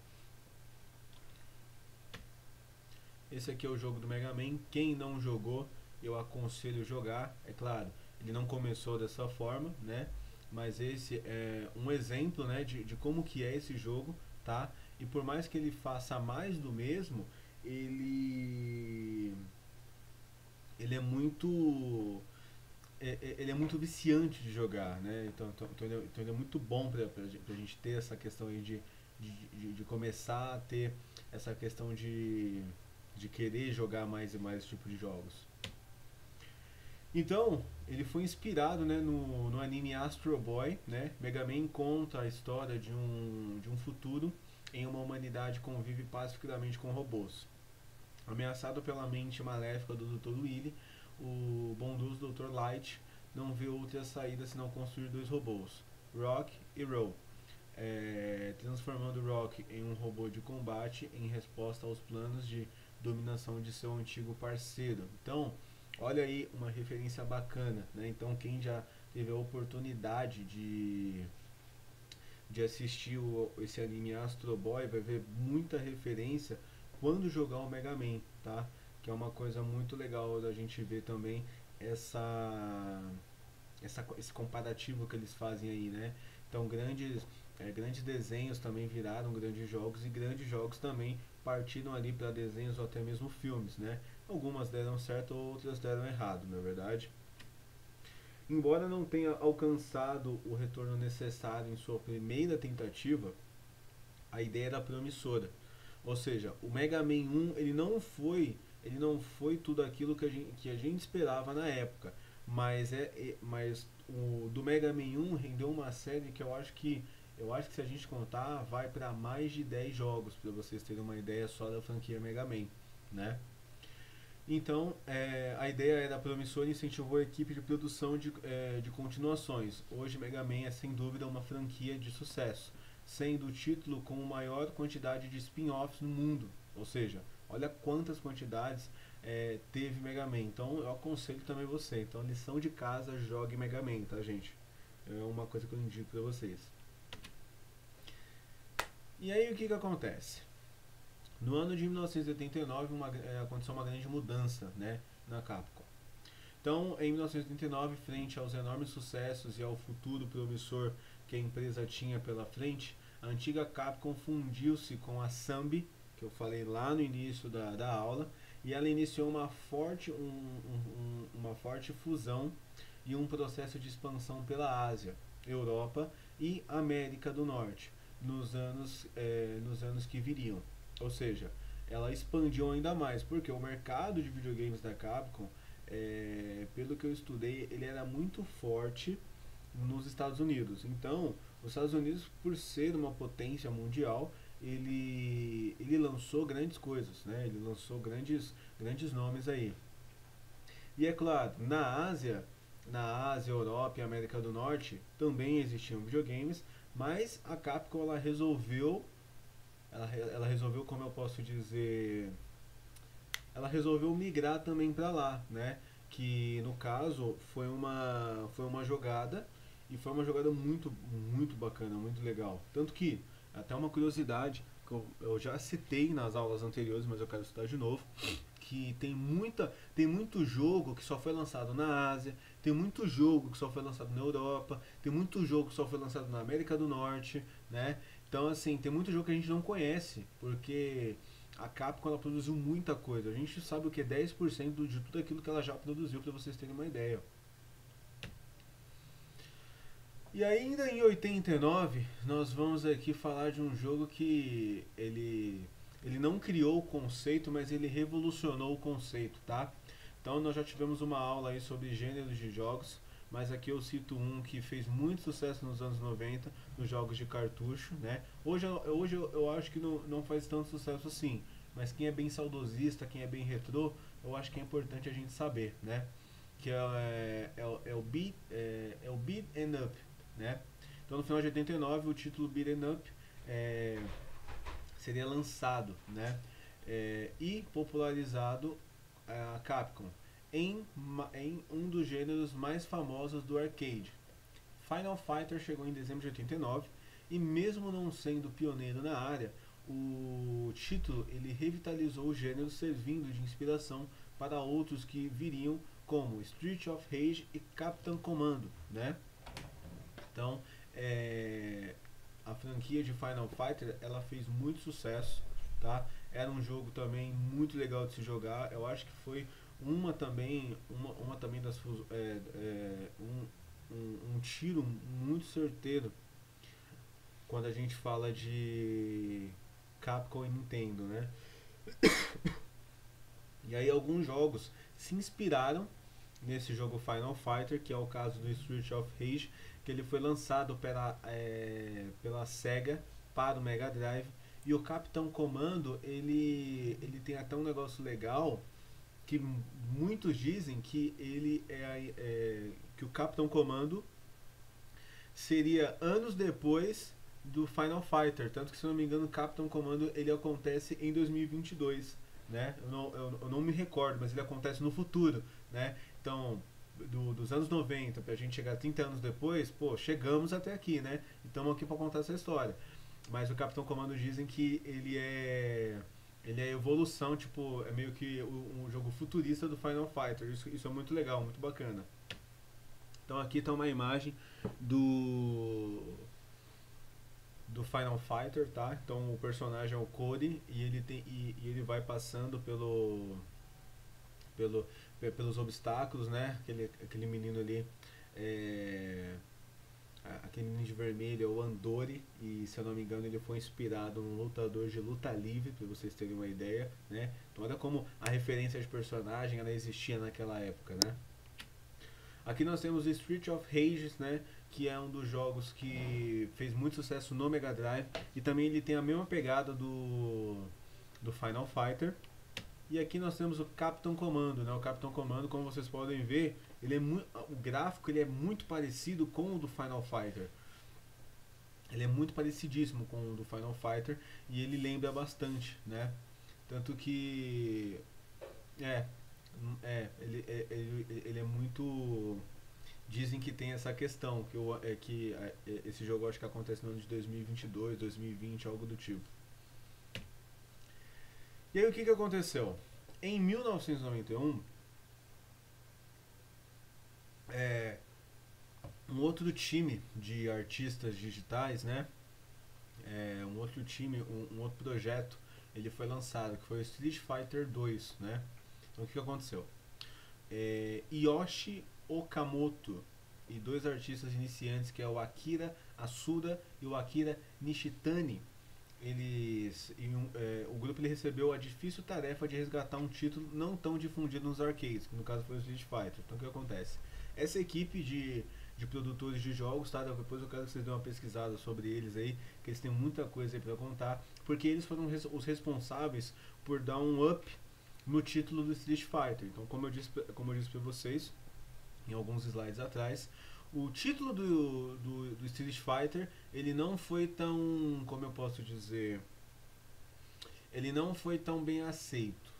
Esse aqui é o jogo do Mega Man. Quem não jogou, eu aconselho jogar. É claro, ele não começou dessa forma, né? Mas esse é um exemplo, né, de como que é esse jogo, tá? E por mais que ele faça mais do mesmo, ele é muito ele é muito viciante de jogar, né? Então ele é muito bom pra gente ter essa questão aí de começar a ter essa questão de querer jogar mais e mais esse tipo de jogos. Então, ele foi inspirado, né, no anime Astro Boy, né? Mega Man conta a história de um futuro em uma humanidade que convive pacificamente com robôs. Ameaçado pela mente maléfica do Dr. Willy, o bondoso Dr. Light não vê outra saída senão construir dois robôs, Rock e Roll, transformando Rock em um robô de combate em resposta aos planos de dominação de seu antigo parceiro. Então, olha aí uma referência bacana, né? Então, quem já teve a oportunidade de assistir esse anime Astro Boy vai ver muita referência quando jogar o Mega Man, tá? Que é uma coisa muito legal da gente ver também esse comparativo que eles fazem aí, né? Então grandes desenhos também viraram grandes jogos, e grandes jogos também partiram ali para desenhos ou até mesmo filmes, né? Algumas deram certo, outras deram errado, na verdade. Embora não tenha alcançado o retorno necessário em sua primeira tentativa, a ideia era promissora. Ou seja, o Mega Man 1 ele não foi tudo aquilo que a gente esperava na época, mas o do Mega Man 1 rendeu uma série que eu acho que se a gente contar vai para mais de 10 jogos, para vocês terem uma ideia só da franquia Mega Man, né? Então, a ideia era promissora e incentivou a equipe de produção de continuações. Hoje, Mega Man é sem dúvida uma franquia de sucesso, sendo o título com a maior quantidade de spin-offs no mundo. Ou seja, olha quantas quantidades teve Mega Man. Então, eu aconselho também você. Então, lição de casa, jogue Mega Man, tá, gente? É uma coisa que eu indico pra vocês. E aí, o que acontece? No ano de 1989 aconteceu uma grande mudança, né, na Capcom. Então, em 1989, frente aos enormes sucessos e ao futuro promissor que a empresa tinha pela frente, a antiga Capcom fundiu-se com a Sambi, que eu falei lá no início da aula, e ela iniciou uma forte fusão e um processo de expansão pela Ásia, Europa e América do Norte nos anos que viriam. Ou seja, ela expandiu ainda mais, porque o mercado de videogames da Capcom, pelo que eu estudei, ele era muito forte nos Estados Unidos. Então, os Estados Unidos, por ser uma potência mundial, ele lançou grandes coisas, né? Ele lançou grandes nomes aí. E é claro, na Ásia, Europa e América do Norte também existiam videogames, mas a Capcom ela resolveu, como eu posso dizer, ela resolveu migrar também para lá, né? Que no caso foi uma jogada, e foi uma jogada muito bacana, muito legal. Tanto que, até uma curiosidade que eu já citei nas aulas anteriores, mas eu quero citar de novo, que tem muito jogo que só foi lançado na Ásia, tem muito jogo que só foi lançado na Europa, tem muito jogo que só foi lançado na América do Norte, né? Então, assim, tem muito jogo que a gente não conhece, porque a Capcom ela produziu muita coisa. A gente sabe o que é 10% de tudo aquilo que ela já produziu, para vocês terem uma ideia. E ainda em 89, nós vamos aqui falar de um jogo que ele não criou o conceito, mas ele revolucionou o conceito, tá? Então nós já tivemos uma aula aí sobre gêneros de jogos, mas aqui eu cito um que fez muito sucesso nos anos 90, nos jogos de cartucho, né? Hoje eu acho que não faz tanto sucesso assim, mas quem é bem saudosista, quem é bem retrô, eu acho que é importante a gente saber, né? Que é o Beat 'em Up, né? Então no final de 89 o título Beat 'em Up seria lançado, né? E popularizado a Capcom em um dos gêneros mais famosos do arcade. Final Fighter chegou em dezembro de 89 e mesmo não sendo pioneiro na área, o título ele revitalizou o gênero, servindo de inspiração para outros que viriam, como Street of Rage e Captain Commando, né? Então, a franquia de Final Fighter ela fez muito sucesso, tá? Era um jogo também muito legal de se jogar. Eu acho que foi uma também das um tiro muito certeiro quando a gente fala de Capcom e Nintendo, né? E aí alguns jogos se inspiraram nesse jogo Final Fighter, que é o caso do Street of Rage, que ele foi lançado pela Sega para o Mega Drive. E o Capitão Comando, ele tem até um negócio legal, que muitos dizem que que o Capitão Comando seria anos depois do Final Fighter, tanto que, se eu não me engano, o Capitão Commando ele acontece em 2022, né? Eu não me recordo, mas ele acontece no futuro, né? Então, dos anos 90 pra gente chegar 30 anos depois, pô, chegamos até aqui, né? E estamos aqui para contar essa história. Mas o Capitão Comando dizem que ele é evolução, tipo, é meio que um jogo futurista do Final Fighter. Isso é muito legal, muito bacana. Então aqui está uma imagem do do Final Fighter, tá? Então o personagem é o Cody e e ele vai passando pelo pelos obstáculos, né? Aquele menino ali, é, aquele menino de vermelho é o Andori, e se eu não me engano ele foi inspirado num lutador de luta livre, para vocês terem uma ideia, né? Então olha como a referência de personagem ela existia naquela época, né? Aqui nós temos Street of Rage, né, que é um dos jogos que fez muito sucesso no Mega Drive, e também ele tem a mesma pegada do Final Fighter. E aqui nós temos o Capitão Commando, né? O Capitão Commando, como vocês podem ver, o gráfico ele é muito parecido com o do Final Fighter. Ele é muito parecidíssimo com o do Final Fighter e ele lembra bastante, né? Tanto que é, ele é muito. Dizem que tem essa questão esse jogo acho que acontece no ano de 2022, 2020, algo do tipo. E aí o que aconteceu? Em 1991, é, um outro time de artistas digitais, né? Um outro time, um outro projeto, ele foi lançado, que foi o Street Fighter 2, né? Então o que aconteceu? Yoshi Okamoto e dois artistas iniciantes, que é o Akira Asuda e o Akira Nishitani, o grupo ele recebeu a difícil tarefa de resgatar um título não tão difundido nos arcades, que no caso foi o Street Fighter. Então o que acontece? Essa equipe de produtores de jogos, tá? Depois eu quero que vocês dêem uma pesquisada sobre eles aí, que eles têm muita coisa aí pra contar, porque eles foram os responsáveis por dar um up no título do Street Fighter. Então, como eu disse pra vocês em alguns slides atrás, o título do Street Fighter ele não foi tão, como eu posso dizer, ele não foi tão bem aceito,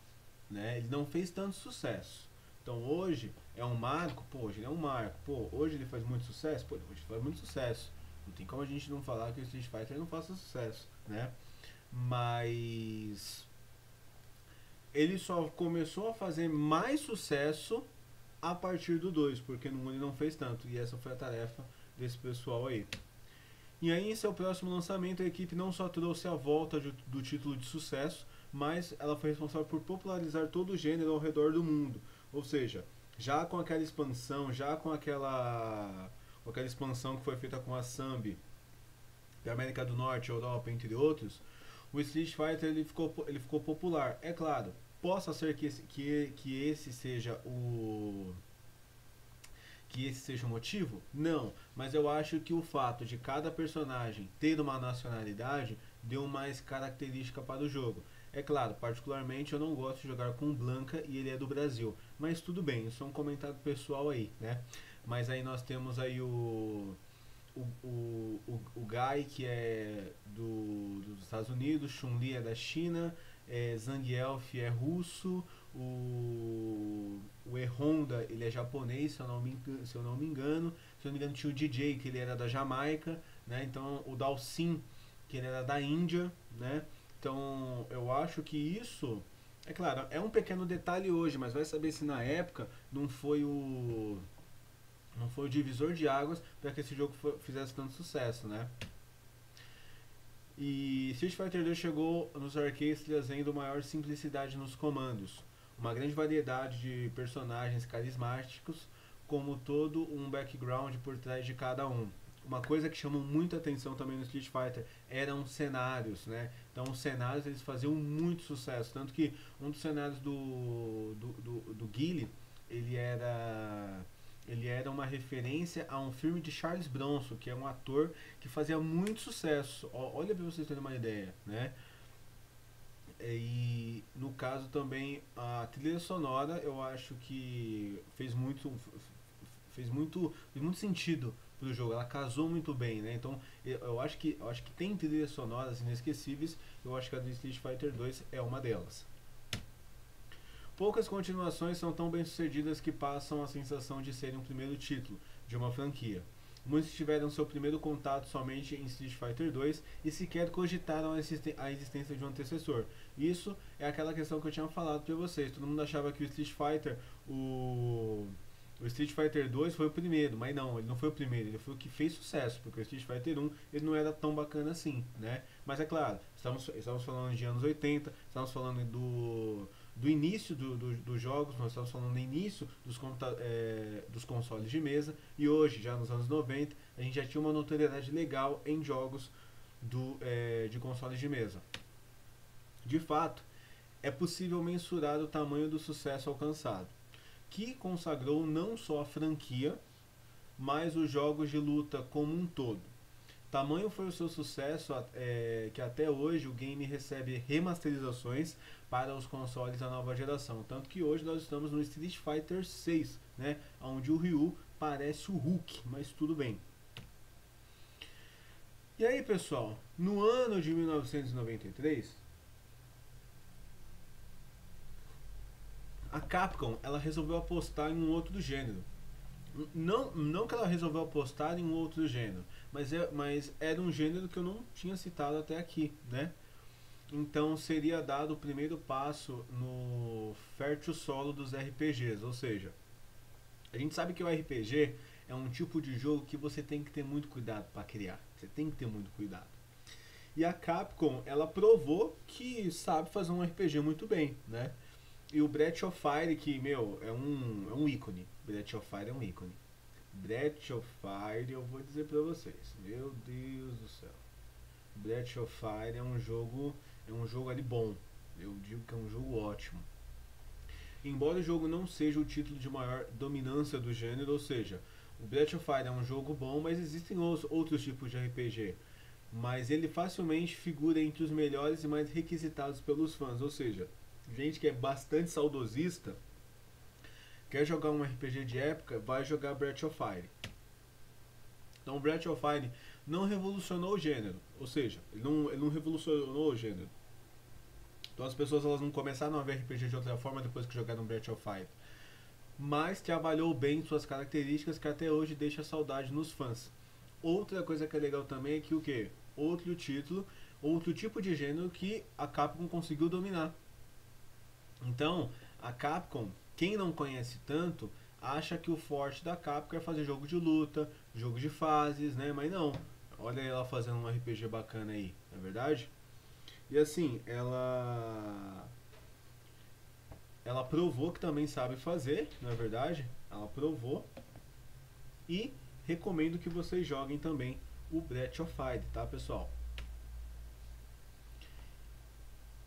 né? Ele não fez tanto sucesso. Então hoje é um marco, pô, hoje ele é um marco, pô, hoje ele faz muito sucesso, pô, hoje ele faz muito sucesso. Não tem como a gente não falar que o Street Fighter não faça sucesso, né? Mas ele só começou a fazer mais sucesso a partir do 2, porque no 1 ele não fez tanto, e essa foi a tarefa desse pessoal aí. E aí, em seu próximo lançamento, a equipe não só trouxe a volta do título de sucesso, mas ela foi responsável por popularizar todo o gênero ao redor do mundo. Ou seja, já com aquela expansão, com aquela expansão que foi feita com a Sambi da América do Norte, Europa, entre outros, o Street Fighter ele ficou popular. É claro, possa ser que esse seja o motivo? Não, mas eu acho que o fato de cada personagem ter uma nacionalidade deu mais característica para o jogo. É claro, particularmente eu não gosto de jogar com Blanca e ele é do Brasil, mas tudo bem, isso é um comentário pessoal aí, né? Mas aí nós temos aí o Guy, que é dos Estados Unidos, Chun-Li é da China, Zangief é russo, o E-Honda ele é japonês, se eu não me engano. Se eu não me engano tinha o DJ, que ele era da Jamaica, né? Então o Dalsin, que ele era da Índia, né? Então eu acho que isso, é claro, é um pequeno detalhe hoje, mas vai saber se na época não foi o divisor de águas para que esse jogo fizesse tanto sucesso, né? E Street Fighter 2 chegou nos arcades trazendo maior simplicidade nos comandos, uma grande variedade de personagens carismáticos, como todo um background por trás de cada um. Uma coisa que chamou muita atenção também no Street Fighter eram cenários, né? Então os cenários eles faziam muito sucesso, tanto que um dos cenários do Guile, ele era ele era uma referência a um filme de Charles Bronson, que é um ator que fazia muito sucesso. Olha para vocês terem uma ideia, né? E no caso também a trilha sonora, eu acho que fez muito sentido pro jogo, ela casou muito bem, né? Então eu acho que tem trilhas sonoras inesquecíveis, eu acho que a do Street Fighter 2 é uma delas. Poucas continuações são tão bem sucedidas que passam a sensação de serem um primeiro título de uma franquia. Muitos tiveram seu primeiro contato somente em Street Fighter 2 e sequer cogitaram a existência de um antecessor. Isso é aquela questão que eu tinha falado para vocês. Todo mundo achava que o Street Fighter, o Street Fighter 2 foi o primeiro, mas não, ele não foi o primeiro, ele foi o que fez sucesso, porque o Street Fighter 1 ele não era tão bacana assim, né? Mas é claro, estamos falando de anos 80, estamos falando do início dos jogos, nós estamos falando do início dos consoles de mesa, e hoje, já nos anos 90, a gente já tinha uma notoriedade legal em jogos de consoles de mesa. De fato, é possível mensurar o tamanho do sucesso alcançado, que consagrou não só a franquia, mas os jogos de luta como um todo. Tamanho foi o seu sucesso que até hoje o game recebe remasterizações para os consoles da nova geração. Tanto que hoje nós estamos no Street Fighter 6, né, onde o Ryu parece o Hulk, mas tudo bem. E aí, pessoal, no ano de 1993, a Capcom ela resolveu apostar em um outro gênero. Não que ela resolveu apostar em um outro gênero, mas era um gênero que eu não tinha citado até aqui, né? Então seria dado o primeiro passo no fértil solo dos RPGs, ou seja, a gente sabe que o RPG é um tipo de jogo que você tem que ter muito cuidado para criar, você tem que ter muito cuidado. E a Capcom, ela provou que sabe fazer um RPG muito bem, né? E o Breath of Fire, que, meu, é um ícone. Breath of Fire é um ícone. Breath of Fire, eu vou dizer pra vocês. Meu Deus do céu. Breath of Fire é um jogo ali bom. Eu digo que é um jogo ótimo. Embora o jogo não seja o título de maior dominância do gênero, ou seja, o Breath of Fire é um jogo bom, mas existem outros tipos de RPG. Mas ele facilmente figura entre os melhores e mais requisitados pelos fãs, ou seja, gente que é bastante saudosista, quer jogar um RPG de época, vai jogar Breath of Fire. Então Breath of Fire não revolucionou o gênero, ou seja, ele não revolucionou o gênero. Então as pessoas elas não começaram a ver RPG de outra forma depois que jogaram Breath of Fire. Mas trabalhou bem suas características que até hoje deixa saudade nos fãs. Outra coisa que é legal também é que o que? Outro tipo de gênero que a Capcom conseguiu dominar. Então, a Capcom, quem não conhece tanto, acha que o forte da Capcom é fazer jogo de luta, jogo de fases, né? Mas não. Olha ela fazendo um RPG bacana aí, não é verdade? E assim, ela provou que também sabe fazer, não é verdade? Ela provou. E recomendo que vocês joguem também o Breath of Fire, tá, pessoal?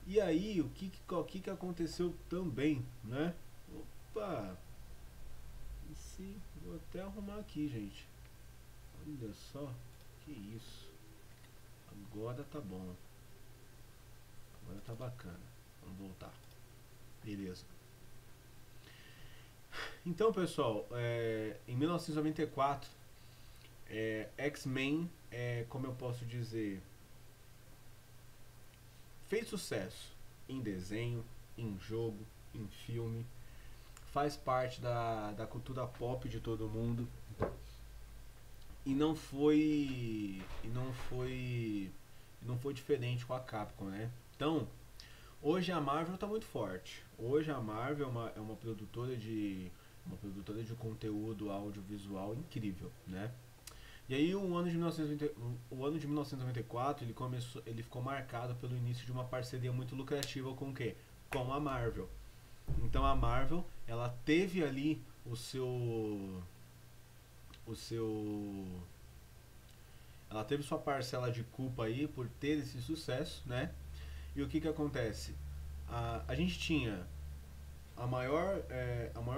E aí, o que aconteceu também, né? Opa! Vou até arrumar aqui, gente. Olha só, que isso. Agora tá bom. Agora tá bacana. Vamos voltar. Beleza. Então, pessoal, em 1994, X-Men, como eu posso dizer, fez sucesso em desenho, em jogo, em filme, faz parte da cultura pop de todo mundo e não foi diferente com a Capcom, né? Então, hoje a Marvel está muito forte. Hoje a Marvel é uma produtora de conteúdo audiovisual incrível, né? E aí o ano de 1994 ele ficou marcado pelo início de uma parceria muito lucrativa com o quê? Com a Marvel. Então a Marvel, ela teve ali ela teve sua parcela de culpa aí por ter esse sucesso, né? E o que acontece? A gente tinha a maior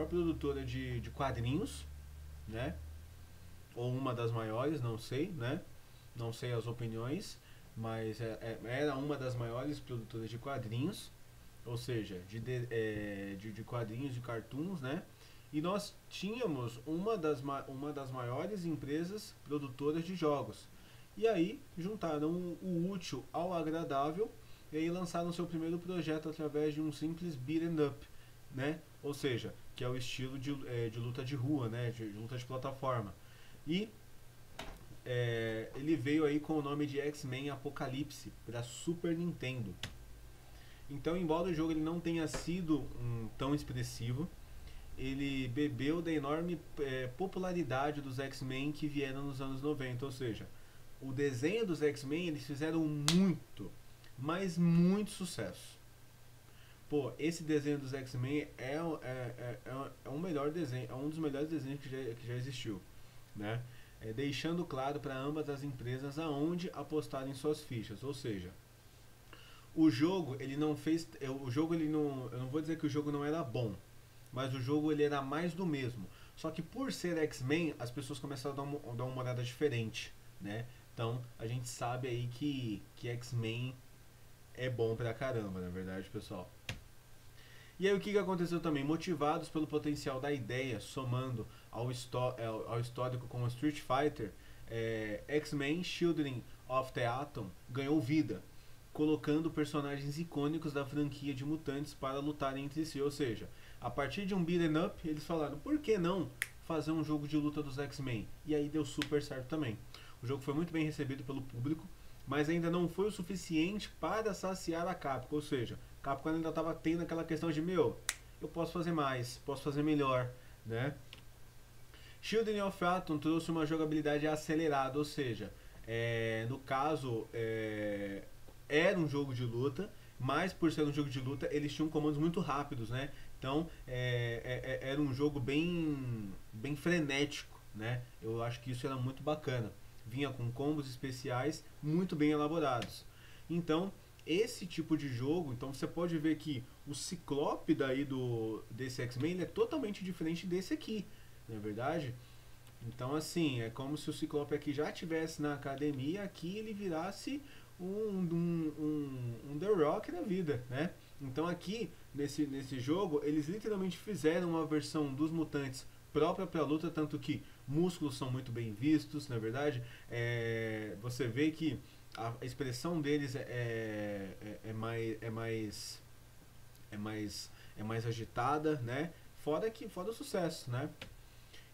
produtora de quadrinhos, né? Ou uma das maiores, não sei, né? Não sei as opiniões, mas era uma das maiores produtoras de quadrinhos, ou seja, de quadrinhos, de cartoons, né? E nós tínhamos uma das maiores empresas produtoras de jogos. E aí juntaram o útil ao agradável e aí lançaram seu primeiro projeto através de um simples beat'em up, né? Ou seja, que é o estilo de luta de rua, né? De luta de plataforma. E ele veio aí com o nome de X-Men Apocalipse para Super Nintendo. Então, embora o jogo ele não tenha sido tão expressivo, ele bebeu da enorme popularidade dos X-Men que vieram nos anos 90. Ou seja, o desenho dos X-Men eles fizeram muito, mas muito sucesso. Pô, esse desenho dos X-Men é um melhor desenho, é um dos melhores desenhos que já existiu, né? Deixando claro para ambas as empresas aonde apostarem suas fichas. Ou seja, o jogo ele não fez, o jogo ele não, eu não vou dizer que o jogo não era bom, mas o jogo ele era mais do mesmo. Só que por ser X-Men, as pessoas começaram a dar uma olhada diferente, né? Então a gente sabe aí que X-Men é bom pra caramba, na verdade, pessoal. E aí o que aconteceu também? Motivados pelo potencial da ideia, somando ao histórico com o Street Fighter, X-Men Children of the Atom ganhou vida, colocando personagens icônicos da franquia de mutantes para lutarem entre si. Ou seja, a partir de um beat'em up, eles falaram, por que não fazer um jogo de luta dos X-Men? E aí deu super certo também. O jogo foi muito bem recebido pelo público, mas ainda não foi o suficiente para saciar a Capcom. Ou seja, a Capcom ainda estava tendo aquela questão de, eu posso fazer mais, posso fazer melhor, né? Children of Atom trouxe uma jogabilidade acelerada, ou seja, no caso, era um jogo de luta, mas por ser um jogo de luta, eles tinham comandos muito rápidos, né? Então, era um jogo bem frenético, né? Eu acho que isso era muito bacana. Vinha com combos especiais muito bem elaborados. Então, esse tipo de jogo, então você pode ver que o Ciclope desse X-Men é totalmente diferente desse aqui, não é verdade? Então, assim, é como se o Ciclope aqui já estivesse na academia, aqui ele virasse um The Rock da vida, né? Então aqui, nesse jogo, eles literalmente fizeram uma versão dos mutantes própria para a luta, tanto que músculos são muito bem vistos, na verdade. Você vê que a expressão deles é mais agitada, né? Fora o sucesso, né?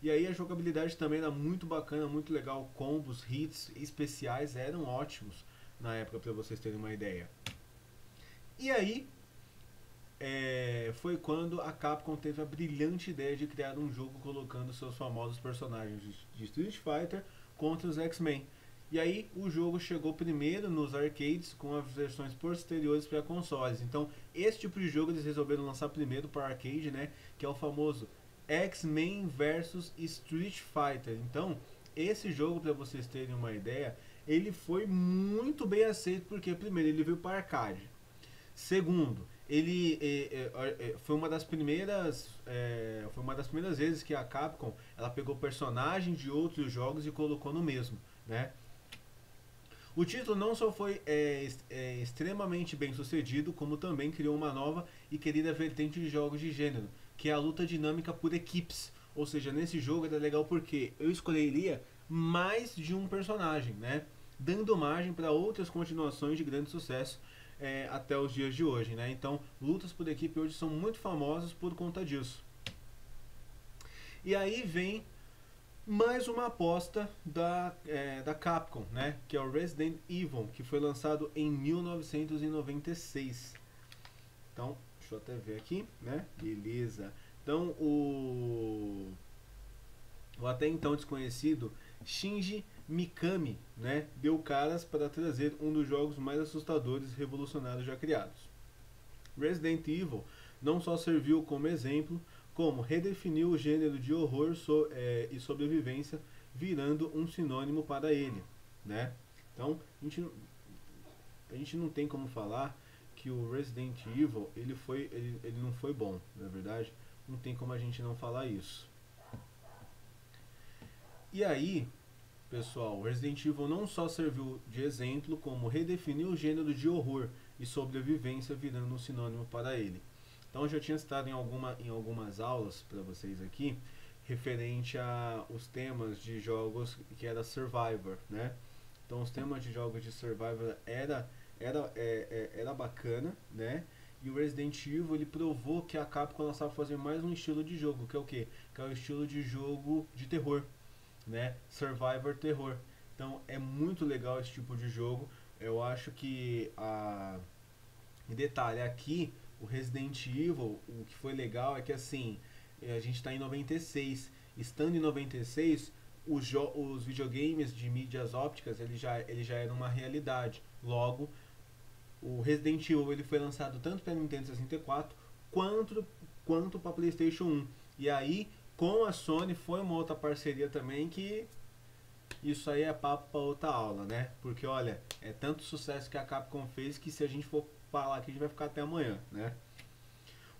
E aí a jogabilidade também era muito bacana, muito legal. Combos, hits especiais eram ótimos na época, para vocês terem uma ideia. E aí foi quando a Capcom teve a brilhante ideia de criar um jogo colocando seus famosos personagens de Street Fighter contra os X-Men. E aí o jogo chegou primeiro nos arcades com as versões posteriores para consoles. Então esse tipo de jogo eles resolveram lançar primeiro para arcade, né? Que é o famoso X-Men vs Street Fighter. Então esse jogo, para vocês terem uma ideia, ele foi muito bem aceito porque primeiro ele veio para arcade. Segundo, ele foi uma das primeiras vezes que a Capcom ela pegou personagens de outros jogos e colocou no mesmo, né? O título não só foi extremamente bem sucedido, como também criou uma nova e querida vertente de jogos de gênero, que é a luta dinâmica por equipes. Ou seja, nesse jogo era legal porque eu escolheria mais de um personagem, né? Dando margem para outras continuações de grande sucesso até os dias de hoje, né? Então, lutas por equipe hoje são muito famosas por conta disso. E aí vem mais uma aposta da Capcom, né? Que é o Resident Evil, que foi lançado em 1996. Então, deixa eu até ver aqui, né? Beleza. Então, o até então desconhecido Shinji Mikami, né, deu caras para trazer um dos jogos mais assustadores e revolucionários já criados. Resident Evil não só serviu como exemplo, como redefiniu o gênero de horror e sobrevivência, virando um sinônimo para ele, né? Então, a gente não tem como falar que o Resident Evil ele não foi bom, na verdade. Não tem como a gente não falar isso. E aí, pessoal, Resident Evil não só serviu de exemplo, como redefiniu o gênero de horror e sobrevivência, virando um sinônimo para ele. Então eu já tinha citado em algumas aulas para vocês aqui, referente a os temas de jogos que era Survivor, né? Então os temas de jogos de Survivor era bacana, né? E o Resident Evil ele provou que a Capcom ela sabe fazer mais um estilo de jogo, que é o quê? Que é o estilo de jogo de terror, né? Survivor terror. Então é muito legal esse tipo de jogo. Eu acho que em detalhe aqui o Resident Evil, o que foi legal é que assim, a gente está em 96, estando em 96, os videogames de mídias ópticas ele já era uma realidade. Logo, o Resident Evil ele foi lançado tanto para Nintendo 64 quanto para PlayStation 1. E aí, com a Sony foi uma outra parceria também que isso aí é papo para outra aula, né? Porque olha, é tanto sucesso que a Capcom fez que se a gente for falar aqui a gente vai ficar até amanhã, né?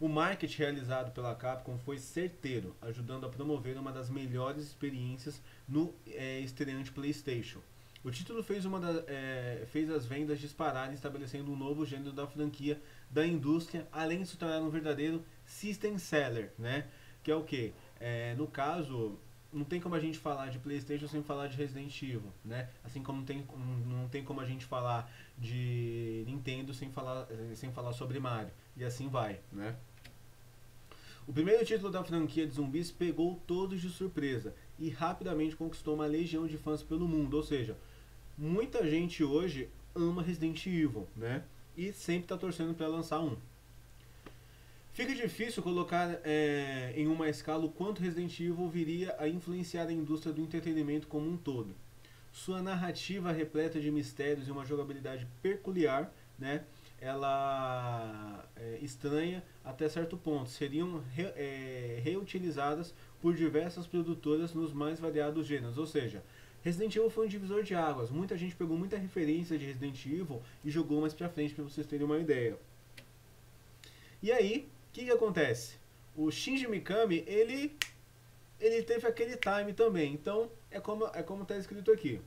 O marketing realizado pela Capcom foi certeiro, ajudando a promover uma das melhores experiências no estreante PlayStation. O título fez as vendas dispararem, estabelecendo um novo gênero da franquia da indústria, além de se tornar um verdadeiro system seller, né? Que é o que? No caso, não tem como a gente falar de PlayStation sem falar de Resident Evil, né? Assim como não tem como a gente falar de Nintendo sem falar sobre Mario. E assim vai, né? O primeiro título da franquia de zumbis pegou todos de surpresa e rapidamente conquistou uma legião de fãs pelo mundo, ou seja, muita gente hoje ama Resident Evil, né? E sempre está torcendo para lançar um. Fica difícil colocar em uma escala o quanto Resident Evil viria a influenciar a indústria do entretenimento como um todo. Sua narrativa repleta de mistérios e uma jogabilidade peculiar, né? Ela estranha até certo ponto, seriam reutilizadas por diversas produtoras nos mais variados gêneros, ou seja, Resident Evil foi um divisor de águas, muita gente pegou muita referência de Resident Evil e jogou mais pra frente para vocês terem uma ideia. E aí, o que acontece? O Shinji Mikami, ele teve aquele time também, então é como tá escrito aqui.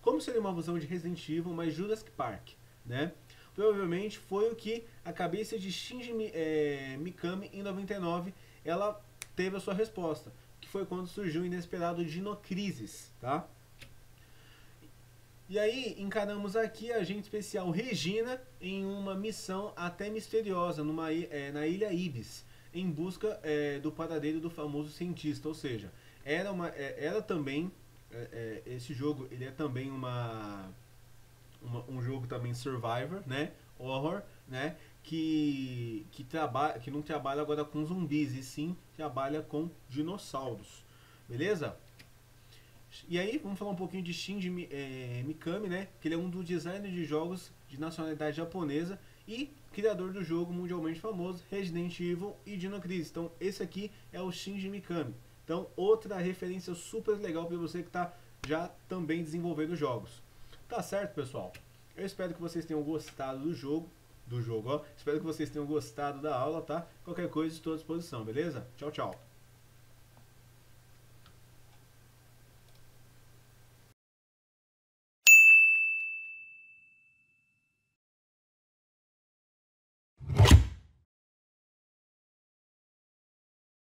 Como seria uma visão de Resident Evil mais Jurassic Park, né? Provavelmente foi o que a cabeça de Shinji Mikami em 99 ela teve a sua resposta, que foi quando surgiu o inesperado Dino Crisis, tá? E aí encaramos aqui a agente especial Regina em uma missão até misteriosa na ilha Ibis, em busca do paradeiro do famoso cientista, ou seja, era também esse jogo ele é também um jogo também Survivor, né? Horror, né? Que não trabalha agora com zumbis, e sim trabalha com dinossauros. Beleza? E aí, vamos falar um pouquinho de Shinji Mikami, né? Que ele é um dos designers de jogos de nacionalidade japonesa e criador do jogo mundialmente famoso Resident Evil e Dino Crisis. Então, esse aqui é o Shinji Mikami. Então, outra referência super legal para você que está já também desenvolvendo jogos. Tá certo, pessoal? Eu espero que vocês tenham gostado do jogo, ó. Espero que vocês tenham gostado da aula, tá? Qualquer coisa, estou à disposição, beleza? Tchau, tchau.